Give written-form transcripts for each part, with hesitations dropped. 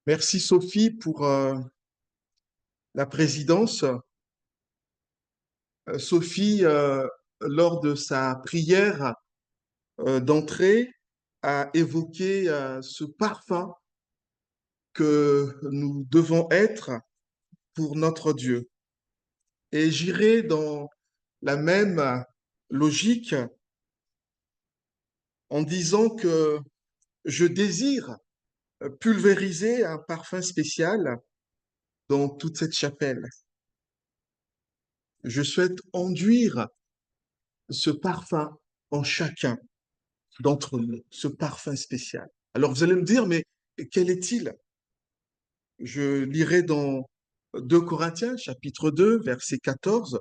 Merci Sophie pour la présidence. Sophie, lors de sa prière d'entrée, a évoqué ce parfum que nous devons être pour notre Dieu. Et j'irai dans la même logique en disant que je désire pulvériser un parfum spécial dans toute cette chapelle. Je souhaite enduire ce parfum en chacun d'entre nous, ce parfum spécial. Alors vous allez me dire, mais quel est-il? Je lirai dans 2 Corinthiens, chapitre 2, verset 14.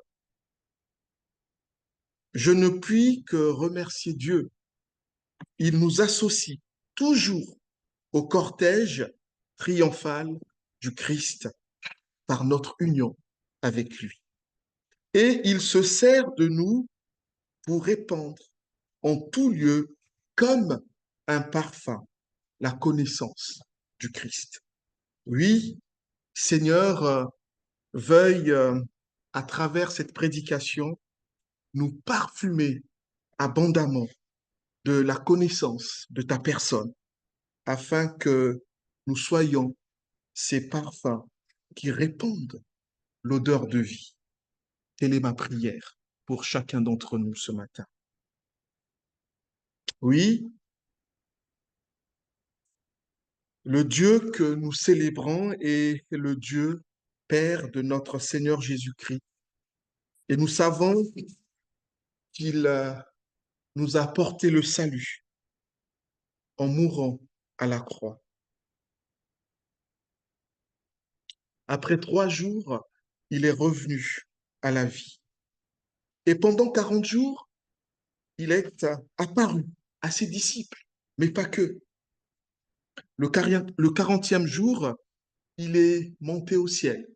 Je ne puis que remercier Dieu. Il nous associe toujours au cortège triomphal du Christ par notre union avec lui. Et il se sert de nous pour répandre en tout lieu comme un parfum la connaissance du Christ. Oui, Seigneur, veuille, à travers cette prédication, nous parfumer abondamment de la connaissance de ta personne, afin que nous soyons ces parfums qui répandent l'odeur de vie. Telle est ma prière pour chacun d'entre nous ce matin. Oui, le Dieu que nous célébrons est le Dieu Père de notre Seigneur Jésus-Christ. Et nous savons qu'il nous a apporté le salut en mourant à la croix. Après 3 jours, il est revenu à la vie. Et pendant 40 jours, il est apparu à ses disciples, mais pas que. Le 40e jour, il est monté au ciel.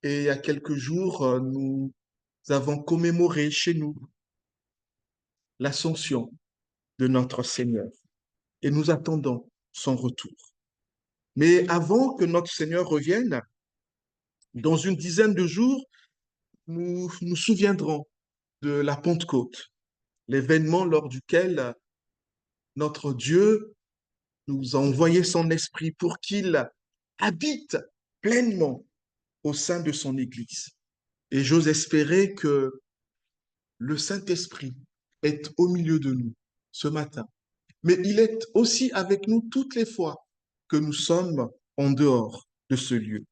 Et il y a quelques jours, nous avons commémoré chez nous l'ascension de notre Seigneur. Et nous attendons son retour. Mais avant que notre Seigneur revienne, dans une dizaine de jours, nous nous souviendrons de la Pentecôte, l'événement lors duquel notre Dieu nous a envoyé son esprit pour qu'il habite pleinement au sein de son Église. Et j'ose espérer que le Saint-Esprit est au milieu de nous ce matin. Mais il est aussi avec nous toutes les fois que nous sommes en dehors de ce lieu.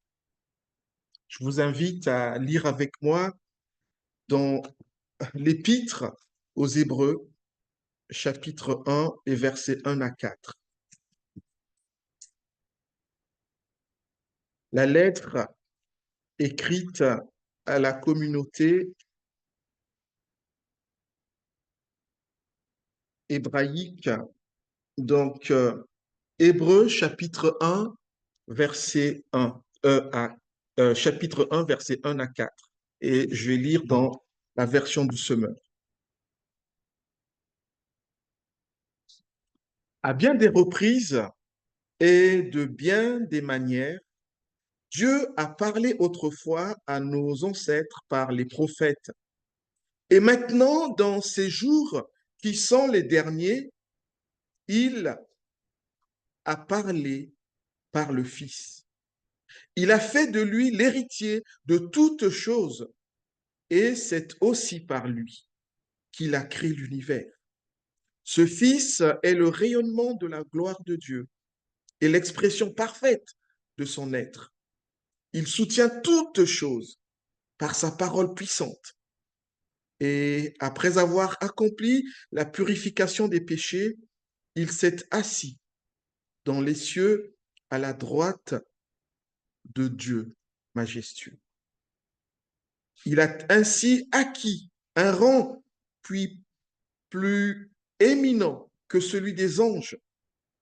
Je vous invite à lire avec moi dans l'Épître aux Hébreux, chapitre 1 et versets 1 à 4. La lettre écrite à la communauté hébraïque, donc Hébreux, chapitre 1, verset 1, chapitre 1, verset 1 à 4. Et je vais lire dans la version du Semeur. À bien des reprises et de bien des manières, Dieu a parlé autrefois à nos ancêtres par les prophètes. Et maintenant, dans ces jours qui sont les derniers, il a parlé par le Fils. Il a fait de lui l'héritier de toutes choses, et c'est aussi par lui qu'il a créé l'univers. Ce Fils est le rayonnement de la gloire de Dieu et l'expression parfaite de son être. Il soutient toutes choses par sa parole puissante. Et après avoir accompli la purification des péchés, il s'est assis dans les cieux à la droite de Dieu majestueux. Il a ainsi acquis un rang puis plus éminent que celui des anges,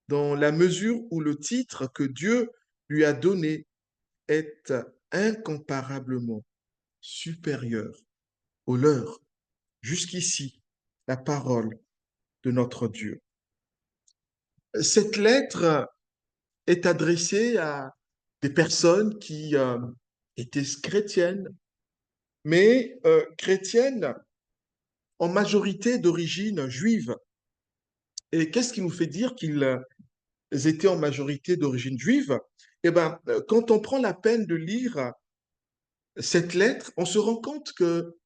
dans la mesure où le titre que Dieu lui a donné est incomparablement supérieur au leur. Jusqu'ici, la parole de notre Dieu. Cette lettre est adressé à des personnes qui étaient chrétiennes, mais chrétiennes en majorité d'origine juive. Et qu'est-ce qui nous fait dire qu'ils étaient en majorité d'origine juive? Eh bien, quand on prend la peine de lire cette lettre, on se rend compte que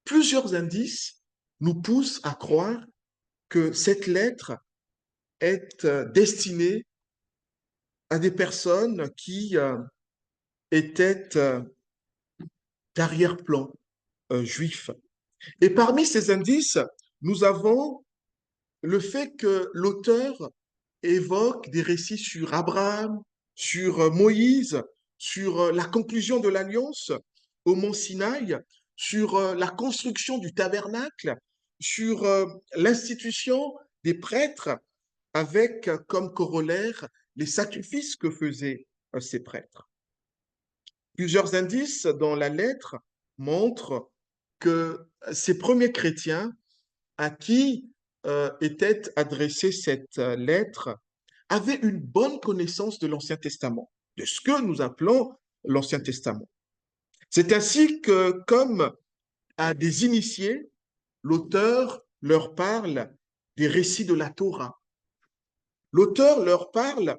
plusieurs indices nous poussent à croire que cette lettre est destinée à des personnes qui étaient d'arrière-plan juif. Et parmi ces indices, nous avons le fait que l'auteur évoque des récits sur Abraham, sur Moïse, sur la conclusion de l'alliance au mont Sinaï, sur la construction du tabernacle, sur l'institution des prêtres avec comme corollaire les sacrifices que faisaient ces prêtres. Plusieurs indices dans la lettre montrent que ces premiers chrétiens à qui était adressée cette lettre avaient une bonne connaissance de l'Ancien Testament, de ce que nous appelons l'Ancien Testament. C'est ainsi que, comme à des initiés, l'auteur leur parle des récits de la Torah. L'auteur leur parle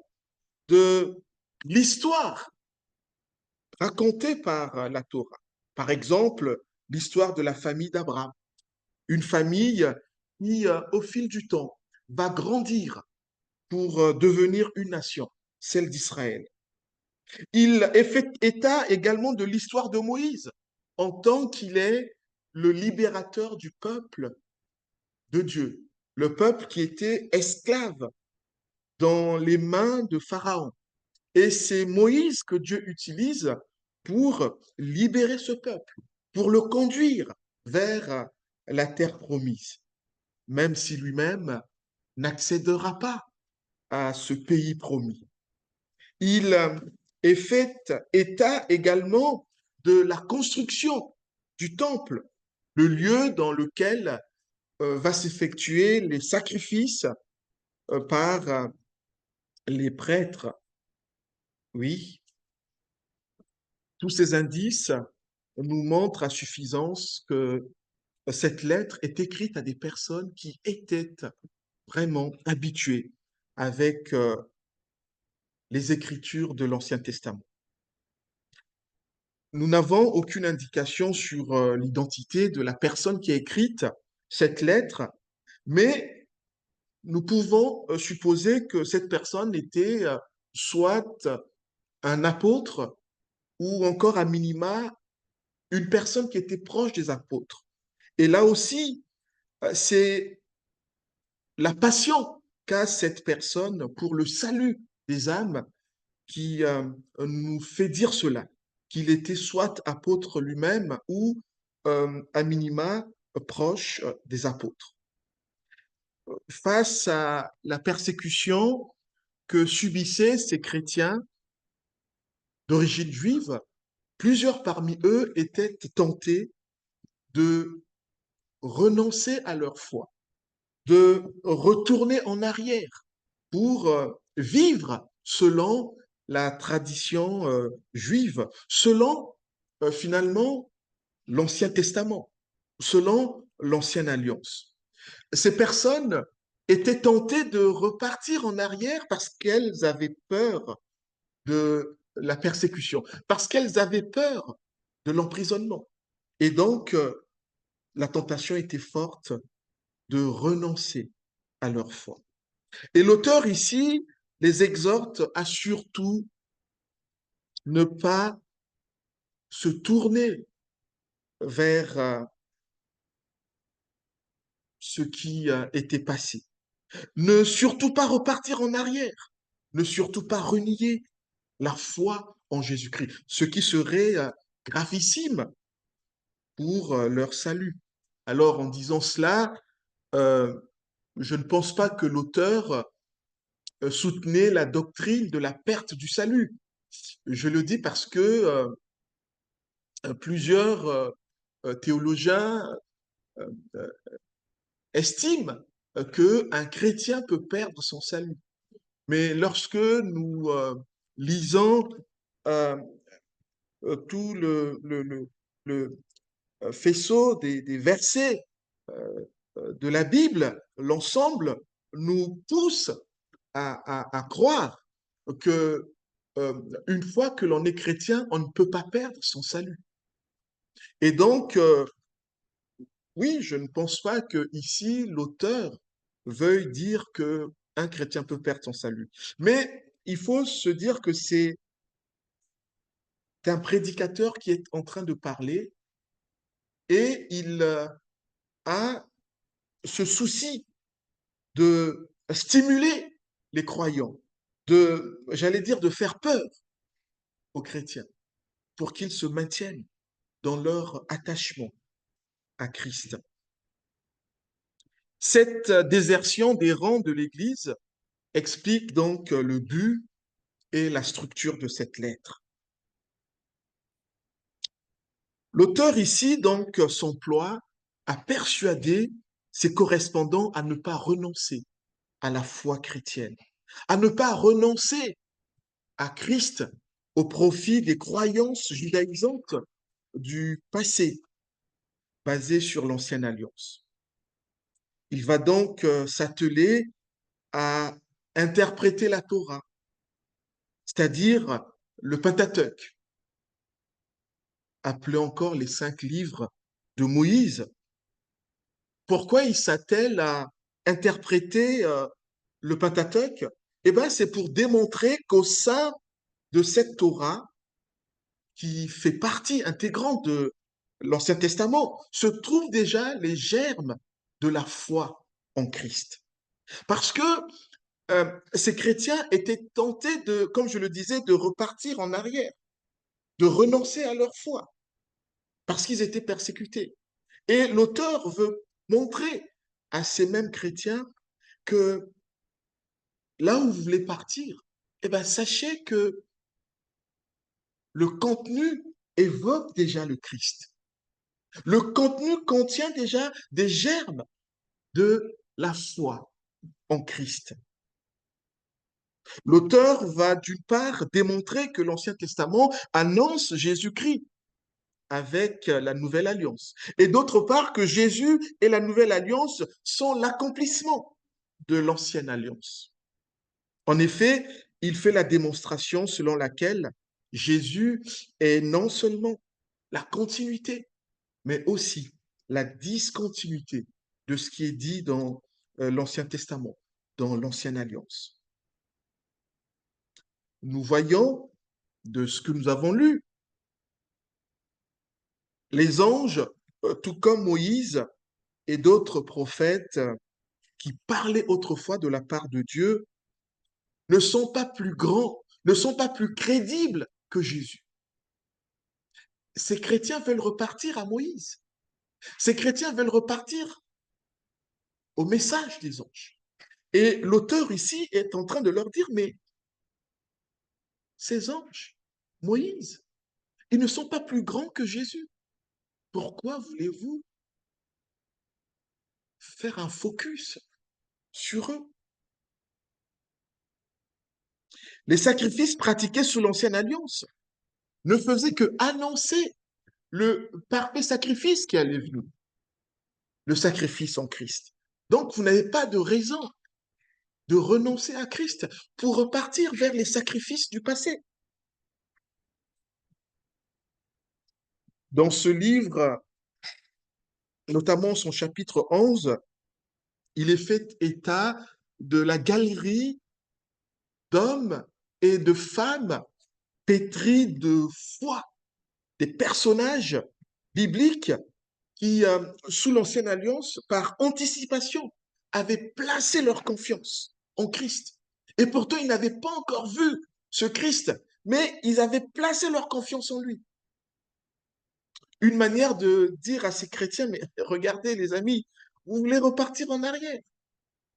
de l'histoire racontée par la Torah. Par exemple, l'histoire de la famille d'Abraham, une famille qui, au fil du temps, va grandir pour devenir une nation, celle d'Israël. Il est fait état également de l'histoire de Moïse, en tant qu'il est le libérateur du peuple de Dieu, le peuple qui était esclave dans les mains de Pharaon. Et c'est Moïse que Dieu utilise pour libérer ce peuple, pour le conduire vers la terre promise, même si lui-même n'accédera pas à ce pays promis. Il est fait état également de la construction du temple, le lieu dans lequel va s'effectuer les sacrifices par les prêtres. Oui, tous ces indices nous montrent à suffisance que cette lettre est écrite à des personnes qui étaient vraiment habituées avec les écritures de l'Ancien Testament. Nous n'avons aucune indication sur l'identité de la personne qui a écrit cette lettre, mais nous pouvons supposer que cette personne était soit un apôtre ou encore à minima une personne qui était proche des apôtres. Et là aussi, c'est la passion qu'a cette personne pour le salut des âmes qui nous fait dire cela, qu'il était soit apôtre lui-même ou à minima proche des apôtres. Face à la persécution que subissaient ces chrétiens d'origine juive, plusieurs parmi eux étaient tentés de renoncer à leur foi, de retourner en arrière pour vivre selon la tradition juive, selon finalement l'Ancien Testament, selon l'Ancienne Alliance. Ces personnes étaient tentées de repartir en arrière parce qu'elles avaient peur de la persécution, parce qu'elles avaient peur de l'emprisonnement. Et donc, la tentation était forte de renoncer à leur foi. Et l'auteur ici les exhorte à surtout ne pas se tourner vers ce qui était passé. Ne surtout pas repartir en arrière. Ne surtout pas renier la foi en Jésus-Christ, ce qui serait gravissime pour leur salut. Alors, en disant cela, euh, je ne pense pas que l'auteur soutenait la doctrine de la perte du salut. Je le dis parce que plusieurs théologiens estiment qu'un chrétien peut perdre son salut. Mais lorsque nous lisons euh, tout le faisceau des versets de la Bible, l'ensemble nous pousse à croire que une fois que l'on est chrétien, on ne peut pas perdre son salut. Et donc, oui, je ne pense pas que ici l'auteur veuille dire que un chrétien peut perdre son salut. Mais il faut se dire que c'est un prédicateur qui est en train de parler et il a ce souci de stimuler les croyants, j'allais dire, de faire peur aux chrétiens pour qu'ils se maintiennent dans leur attachement à Christ. Cette désertion des rangs de l'Église explique donc le but et la structure de cette lettre. L'auteur ici donc s'emploie à persuader ses correspondants à ne pas renoncer à la foi chrétienne, à ne pas renoncer à Christ au profit des croyances judaïsantes du passé basées sur l'ancienne alliance. Il va donc s'atteler à interpréter la Torah, c'est-à-dire le Pentateuque, appelé encore les 5 livres de Moïse. Pourquoi il s'attelle à interpréter le Pentateuque? Eh bien, c'est pour démontrer qu'au sein de cette Torah, qui fait partie intégrante de l'Ancien Testament, se trouvent déjà les germes de la foi en Christ. Parce que ces chrétiens étaient tentés de, comme je le disais, de repartir en arrière, de renoncer à leur foi, parce qu'ils étaient persécutés. Et l'auteur veut montrer à ces mêmes chrétiens que là où vous voulez partir, eh ben, sachez que le contenu évoque déjà le Christ. Le contenu contient déjà des germes de la foi en Christ. L'auteur va d'une part démontrer que l'Ancien Testament annonce Jésus-Christ avec la nouvelle alliance, et d'autre part que Jésus et la nouvelle alliance sont l'accomplissement de l'ancienne alliance. En effet, il fait la démonstration selon laquelle Jésus est non seulement la continuité, mais aussi la discontinuité de ce qui est dit dans l'Ancien Testament, dans l'Ancienne Alliance. Nous voyons de ce que nous avons lu, les anges, tout comme Moïse et d'autres prophètes qui parlaient autrefois de la part de Dieu, ne sont pas plus grands, ne sont pas plus crédibles que Jésus. Ces chrétiens veulent repartir à Moïse. Ces chrétiens veulent repartir au message des anges. Et l'auteur ici est en train de leur dire, mais ces anges, Moïse, ils ne sont pas plus grands que Jésus. Pourquoi voulez-vous faire un focus sur eux? Les sacrifices pratiqués sous l'ancienne alliance ne faisaient que annoncer le parfait sacrifice qui allait venir, le sacrifice en Christ. Donc, vous n'avez pas de raison de renoncer à Christ pour repartir vers les sacrifices du passé. Dans ce livre, notamment son chapitre 11, il est fait état de la galerie d'hommes et de femmes pétris de foi, des personnages bibliques qui, sous l'Ancienne Alliance, par anticipation, avaient placé leur confiance en Christ. Et pourtant, ils n'avaient pas encore vu ce Christ, mais ils avaient placé leur confiance en lui. Une manière de dire à ces chrétiens, mais regardez les amis, vous voulez repartir en arrière.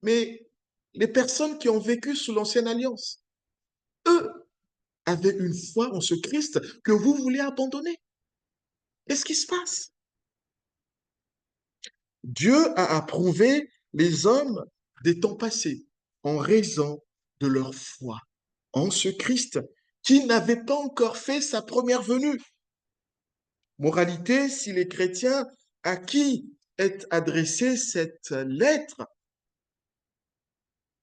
Mais les personnes qui ont vécu sous l'Ancienne Alliance, eux avaient une foi en ce Christ que vous voulez abandonner. Qu'est-ce qui se passe? Dieu a approuvé les hommes des temps passés en raison de leur foi en ce Christ qui n'avait pas encore fait sa première venue. Moralité, si les chrétiens à qui est adressée cette lettre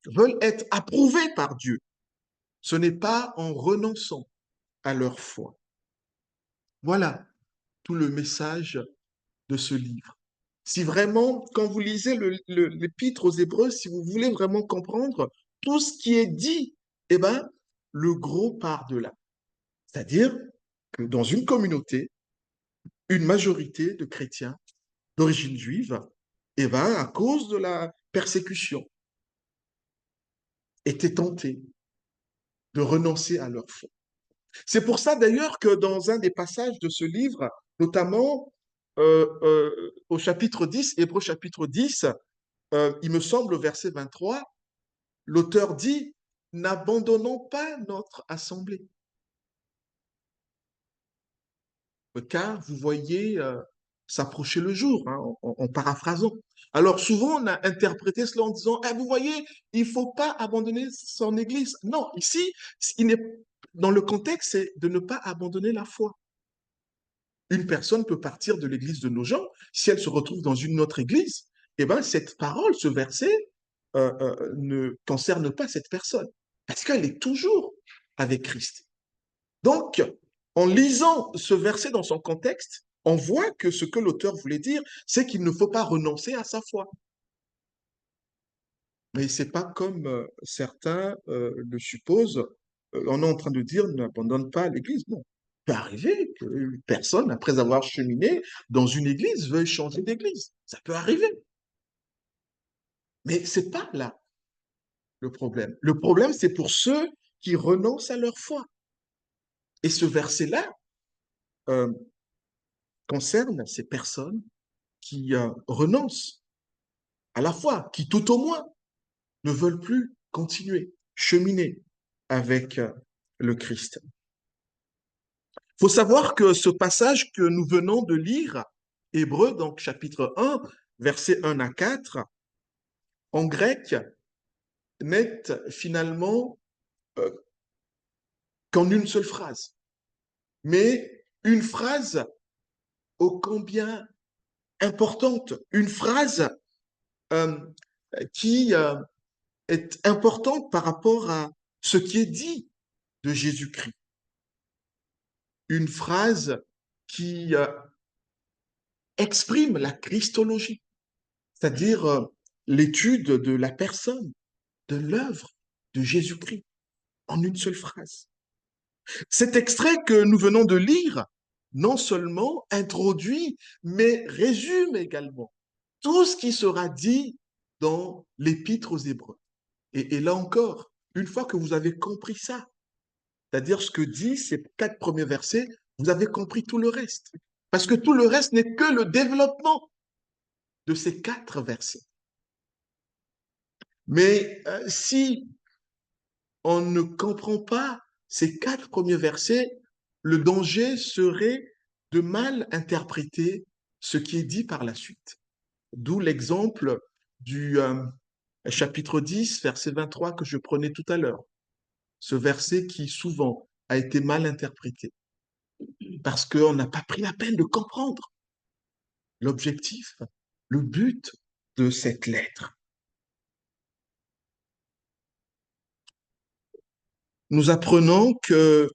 veulent être approuvés par Dieu, ce n'est pas en renonçant à leur foi. Voilà tout le message de ce livre. Si vraiment, quand vous lisez l'épître aux Hébreux, si vous voulez vraiment comprendre tout ce qui est dit, eh bien, le gros part de là. C'est-à-dire que dans une communauté, une majorité de chrétiens d'origine juive, eh bien, à cause de la persécution, étaient tentés de renoncer à leur foi. C'est pour ça d'ailleurs que dans un des passages de ce livre, notamment au chapitre 10, Hébreux chapitre 10, il me semble au verset 23, l'auteur dit, n'abandonnons pas notre assemblée. Car vous voyez s'approcher le jour, hein, en paraphrasant. Alors souvent, on a interprété cela en disant, eh, vous voyez, il ne faut pas abandonner son Église. Non, ici, dans le contexte, c'est de ne pas abandonner la foi. Une personne peut partir de l'Église de nos gens, si elle se retrouve dans une autre Église, eh bien, cette parole, ce verset, ne concerne pas cette personne, parce qu'elle est toujours avec Christ. Donc, en lisant ce verset dans son contexte, on voit que ce que l'auteur voulait dire, c'est qu'il ne faut pas renoncer à sa foi. Mais c'est pas comme certains le supposent. On est en train de dire n'abandonne pas l'Église. Non. Il peut arriver qu'une personne, après avoir cheminé dans une église, veuille changer d'église. Ça peut arriver. Mais c'est pas là le problème. Le problème, c'est pour ceux qui renoncent à leur foi. Et ce verset-là euh, concerne ces personnes qui renoncent à la foi, qui tout au moins ne veulent plus continuer, cheminer avec le Christ. Il faut savoir que ce passage que nous venons de lire, Hébreux, donc chapitre 1, versets 1 à 4, en grec, n'est finalement euh, qu'en une seule phrase, mais une phrase ô combien importante, une phrase euh, qui est importante par rapport à ce qui est dit de Jésus-Christ. Une phrase qui exprime la christologie, c'est-à-dire l'étude de la personne, de l'œuvre de Jésus-Christ, en une seule phrase. Cet extrait que nous venons de lire, non seulement introduit, mais résume également tout ce qui sera dit dans l'Épître aux Hébreux. Et là encore, une fois que vous avez compris ça, c'est-à-dire ce que disent ces 4 premiers versets, vous avez compris tout le reste. Parce que tout le reste n'est que le développement de ces 4 versets. Mais si on ne comprend pas ces 4 premiers versets, le danger serait de mal interpréter ce qui est dit par la suite. D'où l'exemple du chapitre 10, verset 23 que je prenais tout à l'heure. Ce verset qui souvent a été mal interprété parce qu'on n'a pas pris la peine de comprendre l'objectif, le but de cette lettre. Nous apprenons que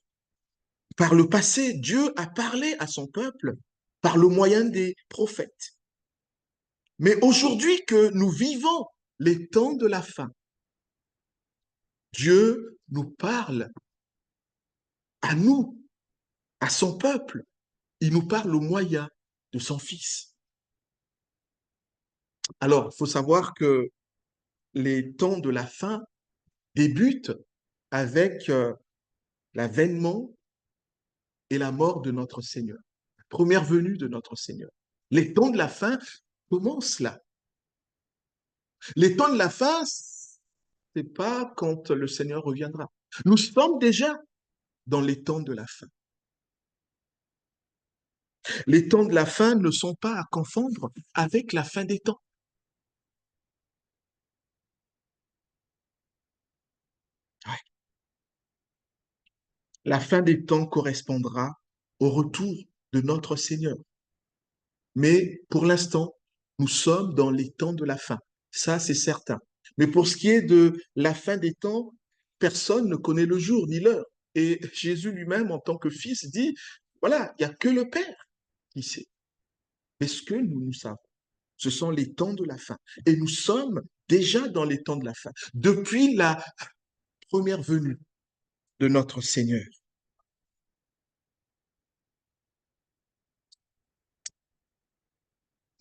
par le passé, Dieu a parlé à son peuple par le moyen des prophètes. Mais aujourd'hui que nous vivons les temps de la fin, Dieu nous parle à nous, à son peuple. Il nous parle au moyen de son Fils. Alors, il faut savoir que les temps de la fin débutent avec l'avènement et la mort de notre Seigneur, la première venue de notre Seigneur. Les temps de la fin commencent là. Les temps de la fin, c'est pas quand le Seigneur reviendra. Nous sommes déjà dans les temps de la fin. Les temps de la fin ne sont pas à confondre avec la fin des temps. Ouais. La fin des temps correspondra au retour de notre Seigneur. Mais pour l'instant, nous sommes dans les temps de la fin. Ça, c'est certain. Mais pour ce qui est de la fin des temps, personne ne connaît le jour ni l'heure. Et Jésus lui-même, en tant que fils, dit, voilà, il n'y a que le Père qui sait. Mais ce que nous savons, ce sont les temps de la fin. Et nous sommes déjà dans les temps de la fin, depuis la première venue de notre Seigneur.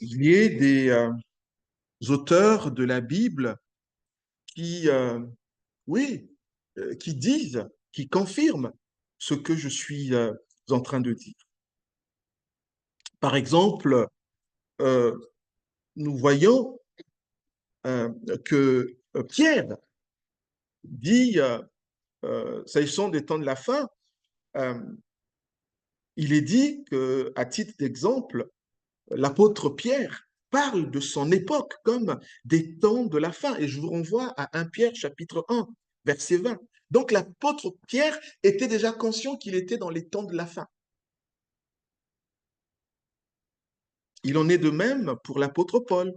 Il y a des auteurs de la Bible qui, oui, qui disent, qui confirment ce que je suis en train de dire. Par exemple, euh, nous voyons euh, que Pierre dit, s'agissant des temps de la fin, euh, il est dit que, à titre d'exemple, l'apôtre Pierre parle de son époque comme des temps de la fin. Et je vous renvoie à 1 Pierre chapitre 1, verset 20. Donc l'apôtre Pierre était déjà conscient qu'il était dans les temps de la fin. Il en est de même pour l'apôtre Paul,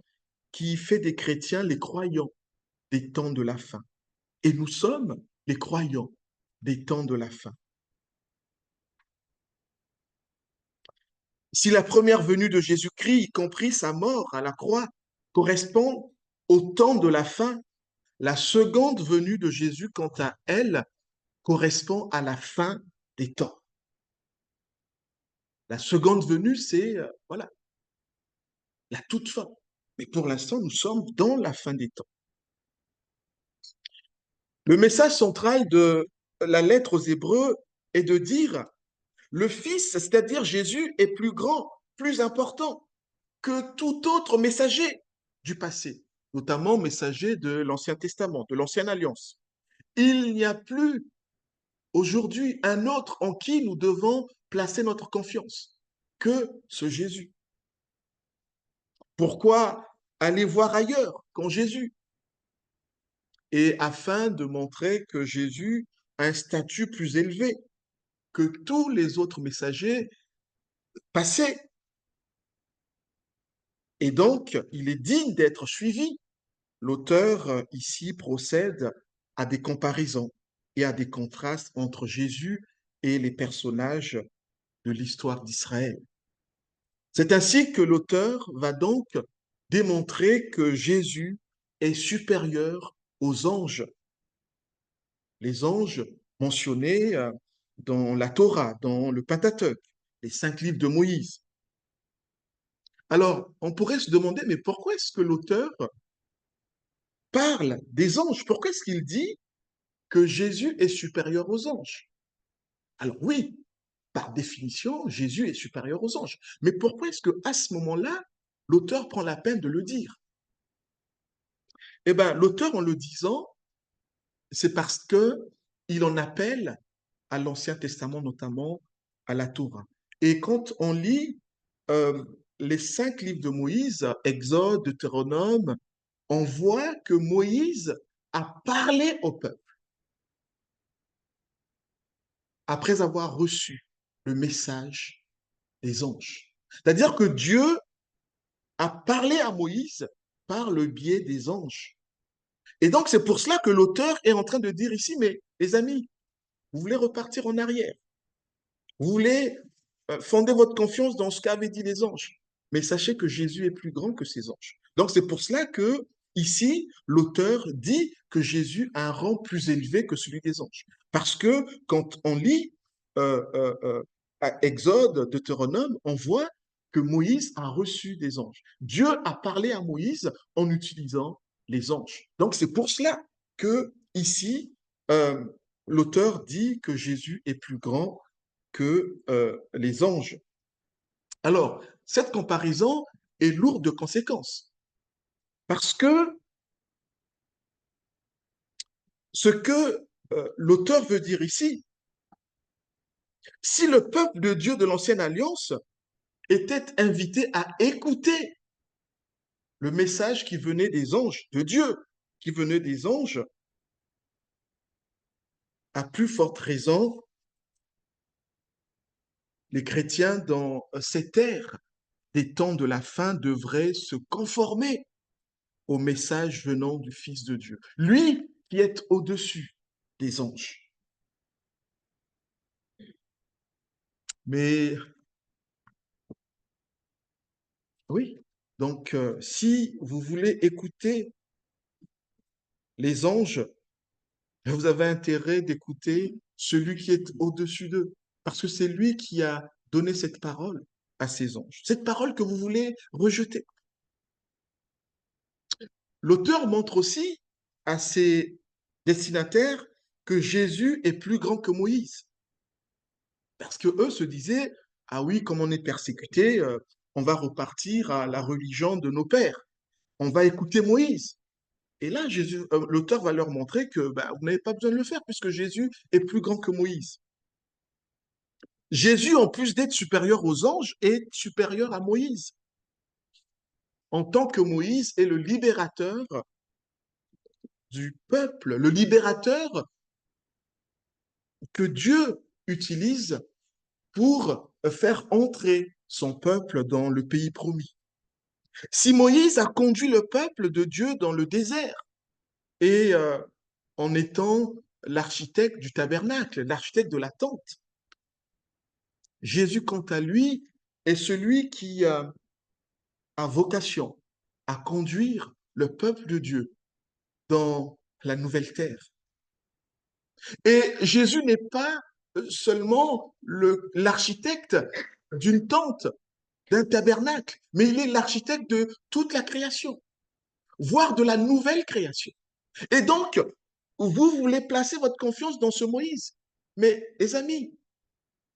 qui fait des chrétiens les croyants des temps de la fin. Et nous sommes les croyants des temps de la fin. Si la première venue de Jésus-Christ, y compris sa mort à la croix, correspond au temps de la fin, la seconde venue de Jésus, quant à elle, correspond à la fin des temps. La seconde venue, c'est voilà, la toute fin. Mais pour l'instant, nous sommes dans la fin des temps. Le message central de la lettre aux Hébreux est de dire le Fils, c'est-à-dire Jésus, est plus grand, plus important que tout autre messager du passé, notamment messager de l'Ancien Testament, de l'Ancienne Alliance. Il n'y a plus aujourd'hui un autre en qui nous devons placer notre confiance que ce Jésus. Pourquoi aller voir ailleurs qu'en Jésus? Et afin de montrer que Jésus a un statut plus élevé que tous les autres messagers passés. Et donc, il est digne d'être suivi. L'auteur ici procède à des comparaisons et à des contrastes entre Jésus et les personnages de l'histoire d'Israël. C'est ainsi que l'auteur va donc démontrer que Jésus est supérieur aux anges. Les anges mentionnés dans la Torah, dans le Pentateuque, les 5 livres de Moïse. Alors, on pourrait se demander, mais pourquoi est-ce que l'auteur parle des anges? Pourquoi est-ce qu'il dit que Jésus est supérieur aux anges? Alors oui, par définition, Jésus est supérieur aux anges. Mais pourquoi est-ce qu'à ce moment-là, l'auteur prend la peine de le dire? Eh bien, l'auteur, en le disant, c'est parce que il en appelle à l'Ancien Testament, notamment à la Torah. Et quand on lit euh, les 5 livres de Moïse, Exode, Deutéronome, on voit que Moïse a parlé au peuple après avoir reçu le message des anges. C'est-à-dire que Dieu a parlé à Moïse par le biais des anges. Et donc, c'est pour cela que l'auteur est en train de dire ici, mais les amis, vous voulez repartir en arrière. Vous voulez fonder votre confiance dans ce qu'avaient dit les anges. Mais sachez que Jésus est plus grand que ces anges. Donc, c'est pour cela que, ici, l'auteur dit que Jésus a un rang plus élevé que celui des anges. Parce que quand on lit euh, euh, euh, Exode, Deutéronome, on voit que Moïse a reçu des anges. Dieu a parlé à Moïse en utilisant les anges. Donc, c'est pour cela que, ici, euh, l'auteur dit que Jésus est plus grand que les anges. Alors, cette comparaison est lourde de conséquences, parce que ce que l'auteur veut dire ici, si le peuple de Dieu de l'Ancienne Alliance était invité à écouter le message qui venait des anges, de Dieu, qui venait des anges, À plus forte raison, les chrétiens dans cette ère des temps de la fin devraient se conformer au message venant du Fils de Dieu, lui qui est au-dessus des anges. Mais oui, donc si vous voulez écouter les anges, vous avez intérêt d'écouter celui qui est au-dessus d'eux, parce que c'est lui qui a donné cette parole à ces anges, cette parole que vous voulez rejeter. L'auteur montre aussi à ses destinataires que Jésus est plus grand que Moïse. Parce que eux se disaient, ah oui, comme on est persécuté, on va repartir à la religion de nos pères. On va écouter Moïse. Et là, l'auteur va leur montrer que bah, vous n'avez pas besoin de le faire puisque Jésus est plus grand que Moïse. Jésus, en plus d'être supérieur aux anges, est supérieur à Moïse. En tant que Moïse est le libérateur du peuple, le libérateur que Dieu utilise pour faire entrer son peuple dans le pays promis. Si Moïse a conduit le peuple de Dieu dans le désert et en étant l'architecte du tabernacle, l'architecte de la tente, Jésus, quant à lui, est celui qui a vocation à conduire le peuple de Dieu dans la nouvelle terre. Et Jésus n'est pas seulement l'architecte d'une tente, d'un tabernacle, mais il est l'architecte de toute la création, voire de la nouvelle création. Et donc, vous voulez placer votre confiance dans ce Moïse. Mais les amis,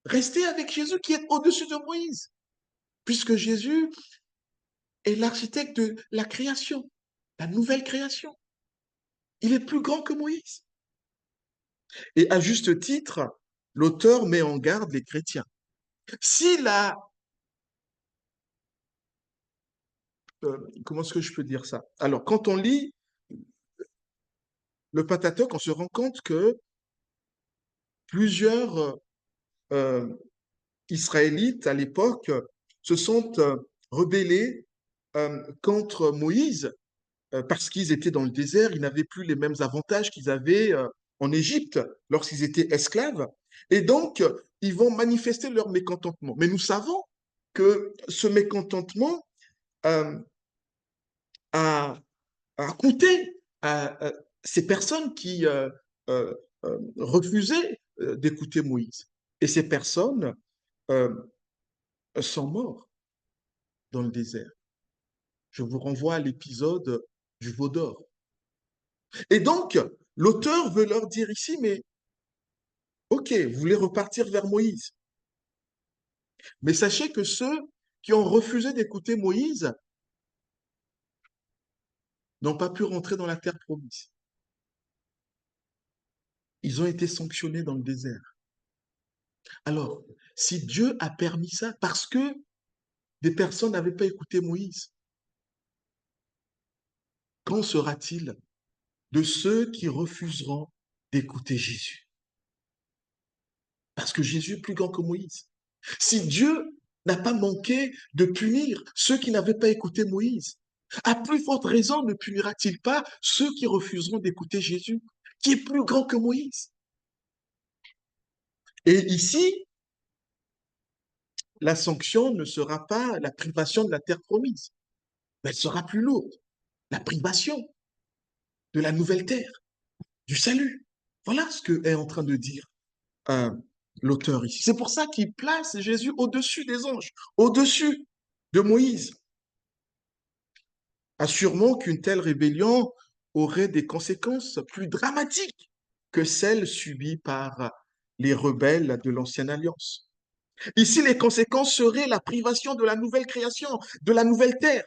restez avec Jésus qui est au-dessus de Moïse, puisque Jésus est l'architecte de la création, la nouvelle création. Il est plus grand que Moïse. Et à juste titre, l'auteur met en garde les chrétiens. Si la... comment est-ce que je peux dire ça? Alors, quand on lit le Pentateuque, on se rend compte que plusieurs euh, Israélites à l'époque se sont rebellés contre Moïse parce qu'ils étaient dans le désert, ils n'avaient plus les mêmes avantages qu'ils avaient en Égypte lorsqu'ils étaient esclaves. Et donc, ils vont manifester leur mécontentement. Mais nous savons que ce mécontentement euh, a, a coûté à ces personnes qui euh, refusaient d'écouter Moïse. Et ces personnes euh, sont mortes dans le désert. Je vous renvoie à l'épisode du veau d'or. Et donc, l'auteur veut leur dire ici, mais ok, vous voulez repartir vers Moïse. Mais sachez que ceux qui ont refusé d'écouter Moïse n'ont pas pu rentrer dans la terre promise. Ils ont été sanctionnés dans le désert. Alors, si Dieu a permis ça, parce que des personnes n'avaient pas écouté Moïse, qu'en sera-t-il de ceux qui refuseront d'écouter Jésus? Parce que Jésus est plus grand que Moïse. Si Dieu n'a pas manqué de punir ceux qui n'avaient pas écouté Moïse, à plus forte raison ne punira-t-il pas ceux qui refuseront d'écouter Jésus, qui est plus grand que Moïse? Et ici, la sanction ne sera pas la privation de la terre promise, mais elle sera plus lourde, la privation de la nouvelle terre, du salut. Voilà ce que est en train de dire euh, l'auteur ici. C'est pour ça qu'il place Jésus au-dessus des anges, au-dessus de Moïse. Assurément qu'une telle rébellion aurait des conséquences plus dramatiques que celles subies par les rebelles de l'Ancienne Alliance. Ici, les conséquences seraient la privation de la nouvelle création, de la nouvelle terre.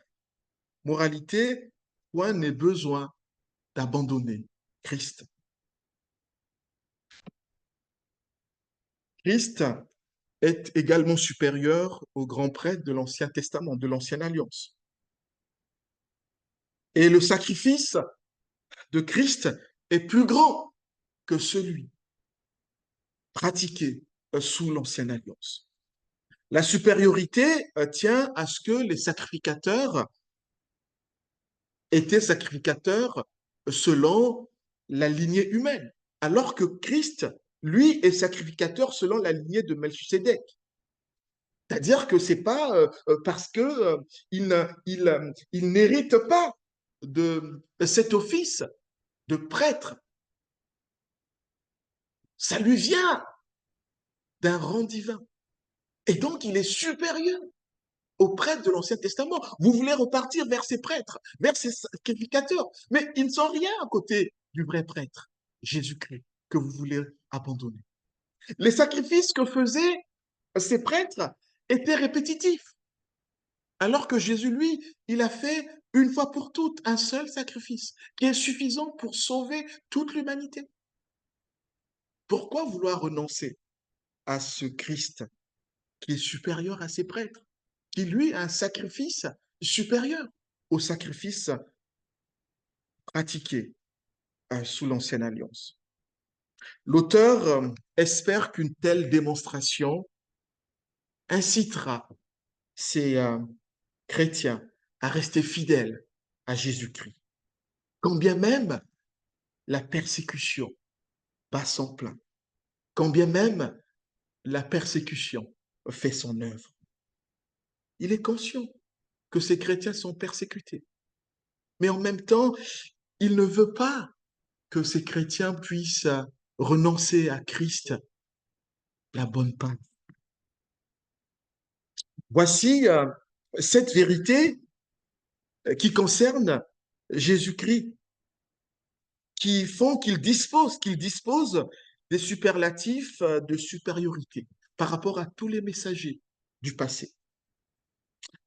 Moralité, point n'est besoin d'abandonner Christ. Christ est également supérieur au grand prêtre de l'Ancien Testament, de l'Ancienne Alliance. Et le sacrifice de Christ est plus grand que celui pratiquée sous l'ancienne alliance. La supériorité tient à ce que les sacrificateurs étaient sacrificateurs selon la lignée humaine, alors que Christ, lui, est sacrificateur selon la lignée de Melchisédek. C'est-à-dire que c'est pas parce que il n'hérite pas de cet office de prêtre. Ça lui vient d'un rang divin. Et donc, il est supérieur aux prêtres de l'Ancien Testament. Vous voulez repartir vers ces prêtres, vers ces sacrificateurs, mais ils ne sont rien à côté du vrai prêtre, Jésus-Christ, que vous voulez abandonner. Les sacrifices que faisaient ces prêtres étaient répétitifs, alors que Jésus, lui, il a fait une fois pour toutes un seul sacrifice qui est suffisant pour sauver toute l'humanité. Pourquoi vouloir renoncer à ce Christ qui est supérieur à ses prêtres, qui lui a un sacrifice supérieur au sacrifice pratiqué sous l'ancienne alliance? L'auteur espère qu'une telle démonstration incitera ces chrétiens à rester fidèles à Jésus-Christ, quand bien même la persécution bat son plein, quand bien même la persécution fait son œuvre. Il est conscient que ces chrétiens sont persécutés, mais en même temps, il ne veut pas que ces chrétiens puissent renoncer à Christ, la bonne paix. Voici cette vérité qui concerne Jésus-Christ, qui font qu'il dispose des superlatifs de supériorité par rapport à tous les messagers du passé.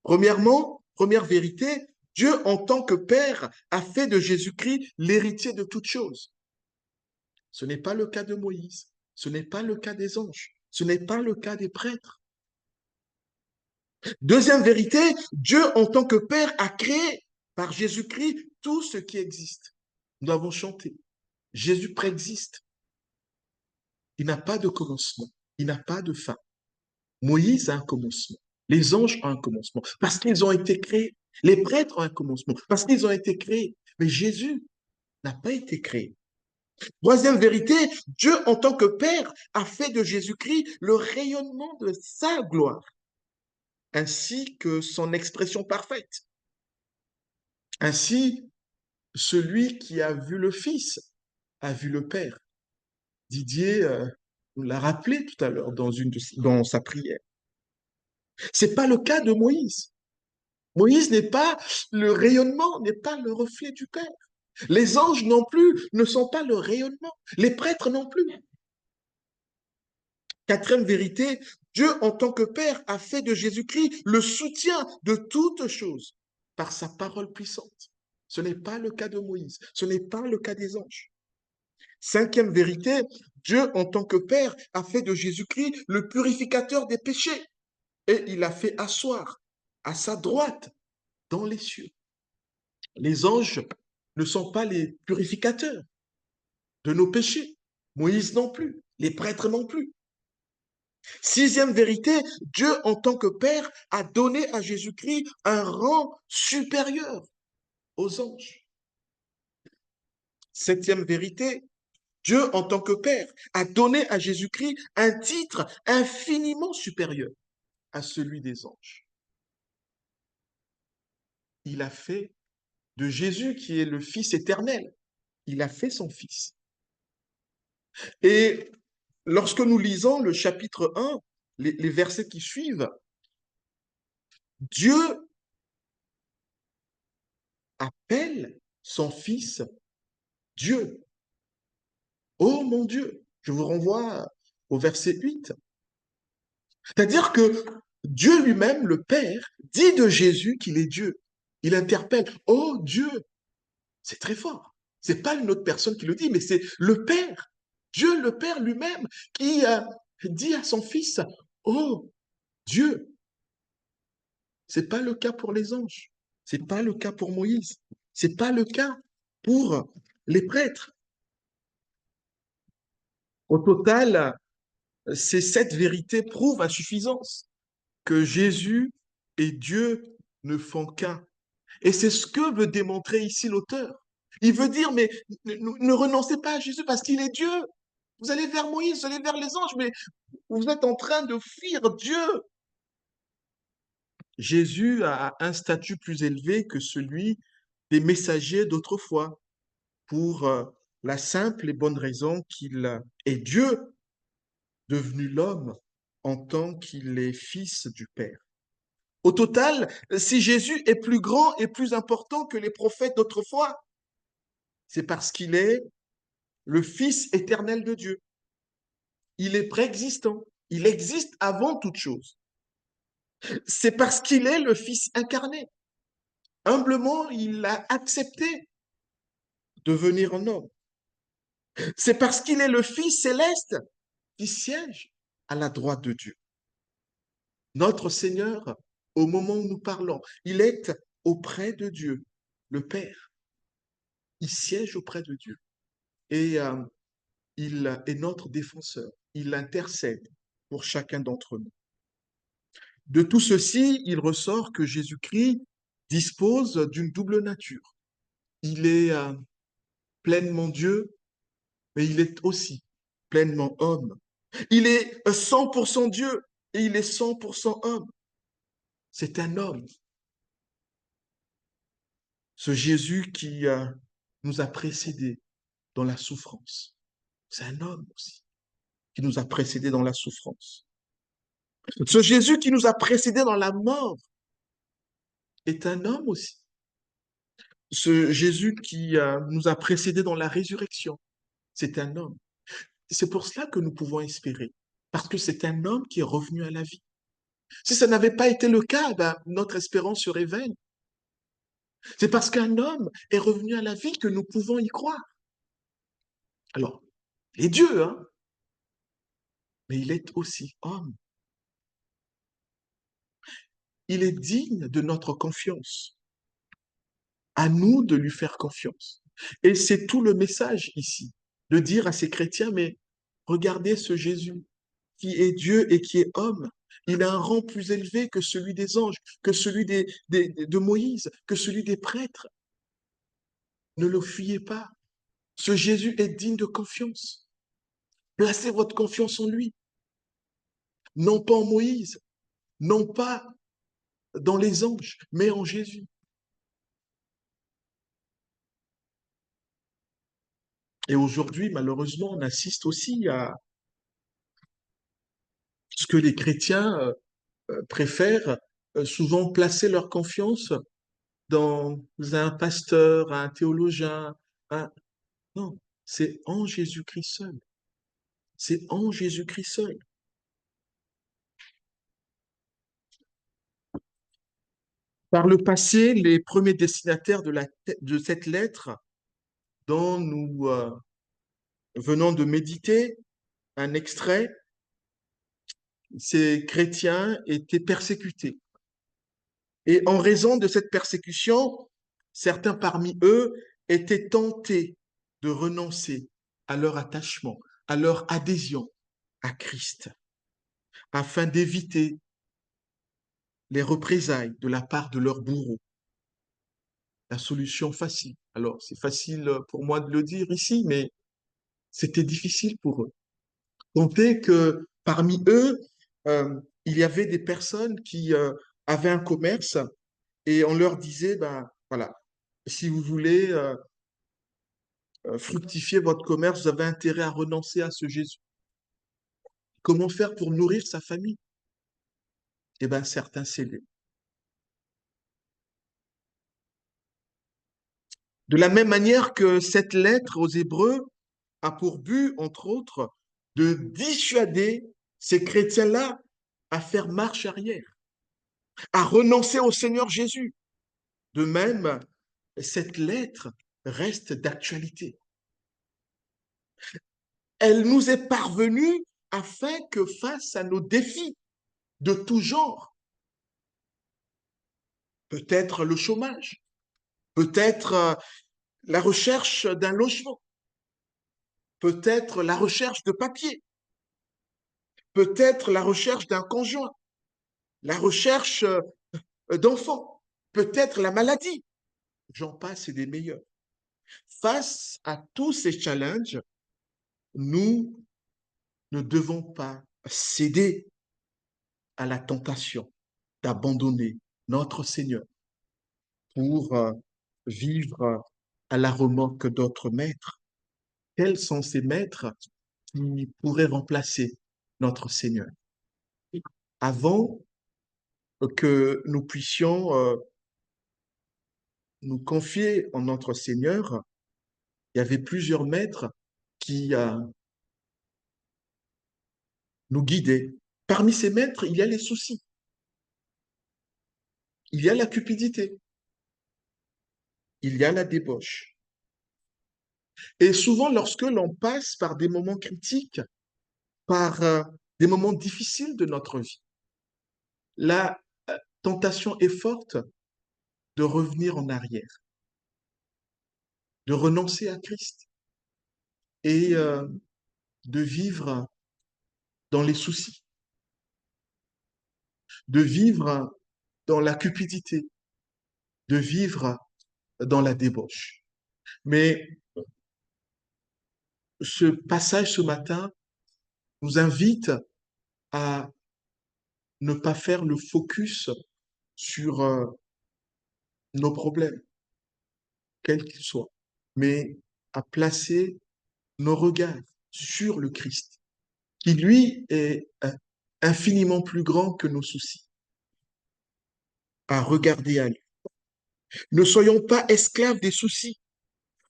Premièrement, première vérité, Dieu en tant que Père a fait de Jésus-Christ l'héritier de toutes choses. Ce n'est pas le cas de Moïse, ce n'est pas le cas des anges, ce n'est pas le cas des prêtres. Deuxième vérité, Dieu en tant que Père a créé par Jésus-Christ tout ce qui existe. Nous avons chanté. Jésus préexiste. Il n'a pas de commencement. Il n'a pas de fin. Moïse a un commencement. Les anges ont un commencement parce qu'ils ont été créés. Les prêtres ont un commencement parce qu'ils ont été créés. Mais Jésus n'a pas été créé. Troisième vérité, Dieu en tant que Père a fait de Jésus-Christ le rayonnement de sa gloire, ainsi que son expression parfaite. Ainsi, celui qui a vu le Fils a vu le Père. Didier nous l'a rappelé tout à l'heure dans sa prière. C'est pas le cas de Moïse. Moïse n'est pas le rayonnement, n'est pas le reflet du Père. Les anges non plus ne sont pas le rayonnement. Les prêtres non plus. Quatrième vérité, Dieu en tant que Père a fait de Jésus-Christ le soutien de toutes choses par sa parole puissante. Ce n'est pas le cas de Moïse, ce n'est pas le cas des anges. Cinquième vérité, Dieu en tant que Père a fait de Jésus-Christ le purificateur des péchés et il a fait asseoir à sa droite dans les cieux. Les anges ne sont pas les purificateurs de nos péchés, Moïse non plus, les prêtres non plus. Sixième vérité, Dieu en tant que Père a donné à Jésus-Christ un rang supérieur aux anges. Septième vérité, Dieu en tant que Père a donné à Jésus-Christ un titre infiniment supérieur à celui des anges. Il a fait de Jésus, qui est le Fils éternel, il a fait son Fils. Et lorsque nous lisons le chapitre 1, les versets qui suivent, Dieu appelle son Fils Dieu. Oh mon Dieu, je vous renvoie au verset 8. C'est-à-dire que Dieu lui-même, le Père, dit de Jésus qu'il est Dieu. Il interpelle, oh Dieu, c'est très fort. C'est pas une autre personne qui le dit, mais c'est le Père. Dieu, le Père lui-même, qui dit à son Fils, oh Dieu. C'est pas le cas pour les anges. C'est pas le cas pour Moïse. C'est pas le cas pour les prêtres. Au total, Ces sept vérités prouvent à suffisance que Jésus et Dieu ne font qu'un. Et c'est ce que veut démontrer ici l'auteur. Il veut dire, mais ne renoncez pas à Jésus parce qu'il est Dieu. Vous allez vers Moïse, vous allez vers les anges, mais vous êtes en train de fuir Dieu. Jésus a un statut plus élevé que celui des messagers d'autrefois, pour la simple et bonne raison qu'il est Dieu devenu l'homme en tant qu'il est fils du Père. Au total, si Jésus est plus grand et plus important que les prophètes d'autrefois, c'est parce qu'il est le Fils éternel de Dieu. Il est préexistant. Il existe avant toute chose. C'est parce qu'il est le Fils incarné. Humblement, il a accepté de venir en homme. C'est parce qu'il est le Fils céleste qui siège à la droite de Dieu. Notre Seigneur, au moment où nous parlons, il est auprès de Dieu, le Père. Il siège auprès de Dieu. Et il est notre défenseur. Il intercède pour chacun d'entre nous. De tout ceci, il ressort que Jésus-Christ dispose d'une double nature. Il est pleinement Dieu, mais il est aussi pleinement homme. Il est 100% Dieu et il est 100% homme. C'est un homme. Ce Jésus qui nous a précédés dans la souffrance. C'est un homme aussi qui nous a précédés dans la souffrance. Ce Jésus qui nous a précédés dans la mort est un homme aussi. Ce Jésus qui nous a précédés dans la résurrection, c'est un homme. C'est pour cela que nous pouvons espérer, parce que c'est un homme qui est revenu à la vie. Si ça n'avait pas été le cas, ben, notre espérance serait vaine. C'est parce qu'un homme est revenu à la vie que nous pouvons y croire. Alors, il est Dieu, hein, mais il est aussi homme. Il est digne de notre confiance. À nous de lui faire confiance. Et c'est tout le message ici, de dire à ces chrétiens, mais regardez ce Jésus qui est Dieu et qui est homme. Il a un rang plus élevé que celui des anges, que celui de Moïse, que celui des prêtres. Ne le fuyez pas. Ce Jésus est digne de confiance. Placez votre confiance en lui. Non pas en Moïse, non pas dans les anges, mais en Jésus. Et aujourd'hui, malheureusement, on assiste aussi à ce que les chrétiens préfèrent souvent placer leur confiance dans un pasteur, un théologien. un- Non, c'est en Jésus-Christ seul. C'est en Jésus-Christ seul. Par le passé, les premiers destinataires de cette lettre dont nous venons de méditer un extrait, ces chrétiens étaient persécutés. Et en raison de cette persécution, certains parmi eux étaient tentés de renoncer à leur attachement, à leur adhésion à Christ, afin d'éviter les représailles de la part de leurs bourreaux. La solution facile. Alors, c'est facile pour moi de le dire ici, mais c'était difficile pour eux. Comptez que parmi eux, il y avait des personnes qui avaient un commerce et on leur disait, ben voilà, si vous voulez fructifier votre commerce, vous avez intérêt à renoncer à ce Jésus. Comment faire pour nourrir sa famille? Eh bien, certains cédaient. De la même manière que cette lettre aux Hébreux a pour but, entre autres, de dissuader ces chrétiens-là à faire marche arrière, à renoncer au Seigneur Jésus. De même, cette lettre reste d'actualité. Elle nous est parvenue afin que face à nos défis de tout genre, peut-être le chômage, peut-être la recherche d'un logement, peut-être la recherche de papier, peut-être la recherche d'un conjoint, la recherche d'enfants, peut-être la maladie. J'en passe et des meilleurs. Face à tous ces challenges, nous ne devons pas céder à la tentation d'abandonner notre Seigneur pour vivre à la remorque d'autres maîtres. Quels sont ces maîtres qui pourraient remplacer notre Seigneur? Avant que nous puissions nous confier en notre Seigneur, il y avait plusieurs maîtres qui nous guidaient. Parmi ces maîtres, il y a les soucis, il y a la cupidité, il y a la débauche. Et souvent, lorsque l'on passe par des moments critiques, par des moments difficiles de notre vie, la tentation est forte de revenir en arrière, de renoncer à Christ et de vivre dans les soucis, de vivre dans la cupidité, de vivre dans la débauche. Mais ce passage ce matin nous invite à ne pas faire le focus sur nos problèmes, quels qu'ils soient, mais à placer nos regards sur le Christ, qui lui est infiniment plus grand que nos soucis, à regarder à lui. Ne soyons pas esclaves des soucis,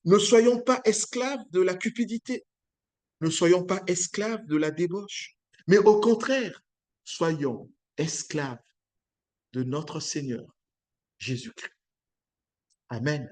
ne soyons pas esclaves de la cupidité, ne soyons pas esclaves de la débauche, mais au contraire, soyons esclaves de notre Seigneur Jésus-Christ. Amen.